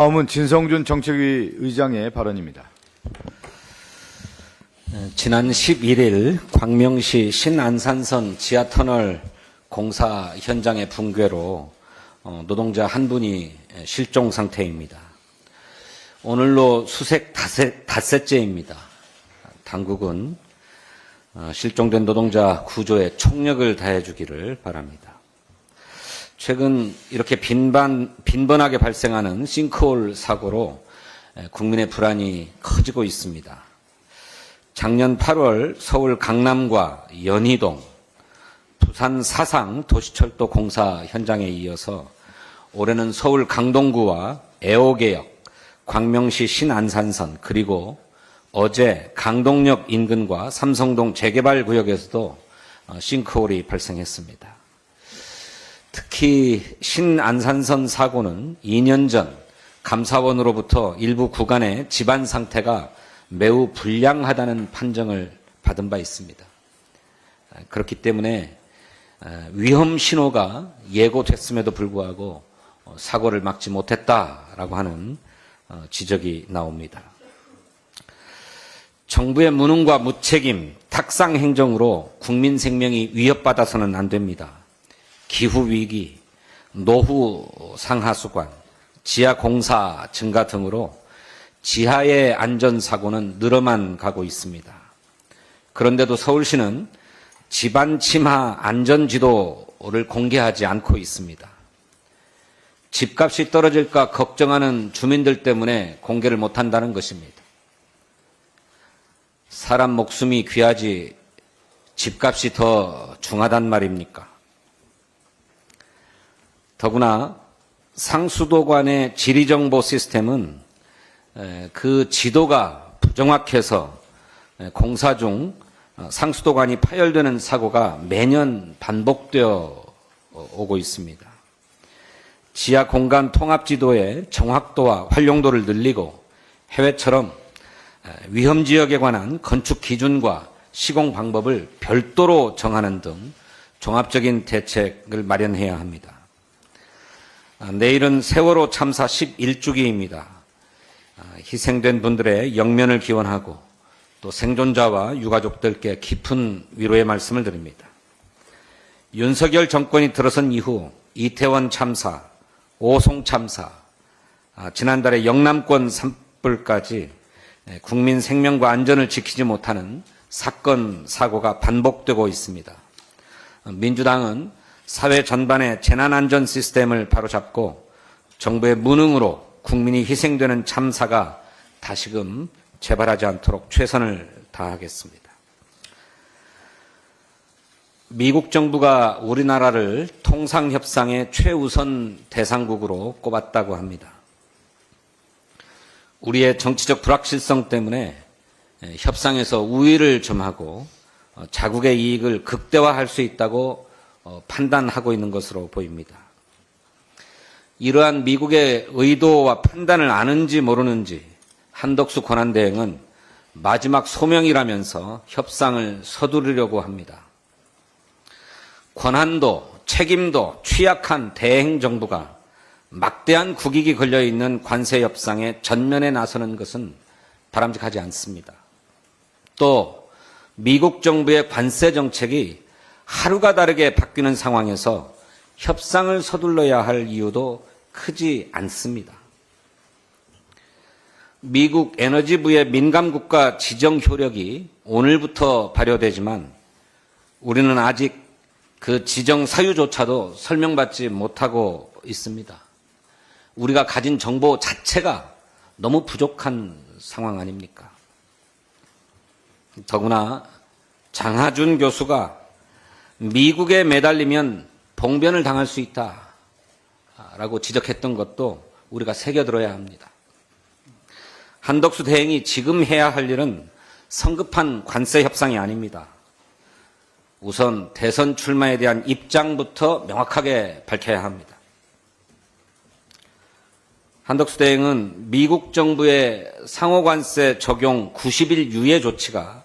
다음은 진성준 정책위 의장의 발언입니다. 지난 11일 광명시 신안산선 지하터널 공사 현장의 붕괴로 노동자 한 분이 실종 상태입니다. 오늘로 수색 닷새째입니다. 당국은 실종된 노동자 구조에 총력을 다해 주기를 바랍니다. 최근 이렇게 빈번하게 발생하는 싱크홀 사고로 국민의 불안이 커지고 있습니다. 작년 8월 서울 강남과 연희동, 부산 사상 도시철도 공사 현장에 이어서 올해는 서울 강동구와 애호개역, 광명시 신안산선, 그리고 어제 강동역 인근과 삼성동 재개발 구역에서도 싱크홀이 발생했습니다. 특히 신안산선 사고는 2년 전 감사원으로부터 일부 구간의 지반 상태가 매우 불량하다는 판정을 받은 바 있습니다. 그렇기 때문에 위험 신호가 예고됐음에도 불구하고 사고를 막지 못했다라고 하는 지적이 나옵니다. 정부의 무능과 무책임, 탁상 행정으로 국민 생명이 위협받아서는 안 됩니다. 기후위기, 노후 상하수관, 지하 공사 증가 등으로 지하의 안전사고는 늘어만 가고 있습니다. 그런데도 서울시는 지반 침하 안전지도를 공개하지 않고 있습니다. 집값이 떨어질까 걱정하는 주민들 때문에 공개를 못한다는 것입니다. 사람 목숨이 귀하지 집값이 더 중하단 말입니까? 더구나 상수도관의 지리정보 시스템은 그 지도가 부정확해서 공사 중 상수도관이 파열되는 사고가 매년 반복되어 오고 있습니다. 지하 공간 통합 지도의 정확도와 활용도를 늘리고 해외처럼 위험 지역에 관한 건축 기준과 시공 방법을 별도로 정하는 등 종합적인 대책을 마련해야 합니다. 내일은 세월호 참사 11주기입니다. 희생된 분들의 영면을 기원하고 또 생존자와 유가족들께 깊은 위로의 말씀을 드립니다. 윤석열 정권이 들어선 이후 이태원 참사, 오송 참사, 지난달에 영남권 산불까지 국민 생명과 안전을 지키지 못하는 사건, 사고가 반복되고 있습니다. 민주당은 사회 전반의 재난안전 시스템을 바로잡고 정부의 무능으로 국민이 희생되는 참사가 다시금 재발하지 않도록 최선을 다하겠습니다. 미국 정부가 우리나라를 통상협상의 최우선 대상국으로 꼽았다고 합니다. 우리의 정치적 불확실성 때문에 협상에서 우위를 점하고 자국의 이익을 극대화할 수 있다고 판단하고 있는 것으로 보입니다. 이러한 미국의 의도와 판단을 아는지 모르는지 한덕수 권한대행은 마지막 소명이라면서 협상을 서두르려고 합니다. 권한도 책임도 취약한 대행 정부가 막대한 국익이 걸려있는 관세 협상에 전면에 나서는 것은 바람직하지 않습니다. 또 미국 정부의 관세 정책이 하루가 다르게 바뀌는 상황에서 협상을 서둘러야 할 이유도 크지 않습니다. 미국 에너지부의 민감국가 지정 효력이 오늘부터 발효되지만 우리는 아직 그 지정 사유조차도 설명받지 못하고 있습니다. 우리가 가진 정보 자체가 너무 부족한 상황 아닙니까? 더구나 장하준 교수가 미국에 매달리면 봉변을 당할 수 있다라고 지적했던 것도 우리가 새겨들어야 합니다. 한덕수 대행이 지금 해야 할 일은 성급한 관세 협상이 아닙니다. 우선 대선 출마에 대한 입장부터 명확하게 밝혀야 합니다. 한덕수 대행은 미국 정부의 상호관세 적용 90일 유예 조치가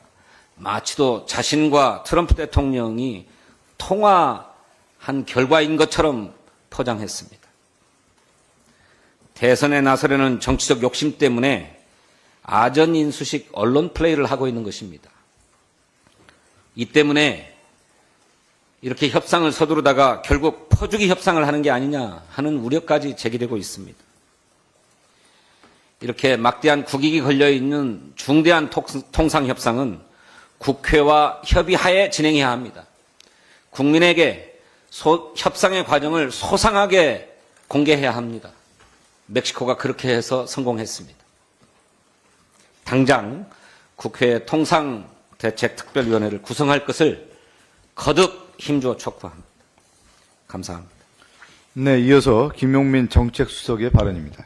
마치도 자신과 트럼프 대통령이 통화한 결과인 것처럼 포장했습니다. 대선에 나서려는 정치적 욕심 때문에 아전인수식 언론 플레이를 하고 있는 것입니다. 이 때문에 이렇게 협상을 서두르다가 결국 퍼주기 협상을 하는 게 아니냐 하는 우려까지 제기되고 있습니다. 이렇게 막대한 국익이 걸려있는 중대한 통상협상은 국회와 협의하에 진행해야 합니다. 국민에게 협상의 과정을 소상하게 공개해야 합니다. 멕시코가 그렇게 해서 성공했습니다. 당장 국회 통상대책특별위원회를 구성할 것을 거듭 힘주어 촉구합니다. 감사합니다. 네, 이어서 김용민 정책수석의 발언입니다.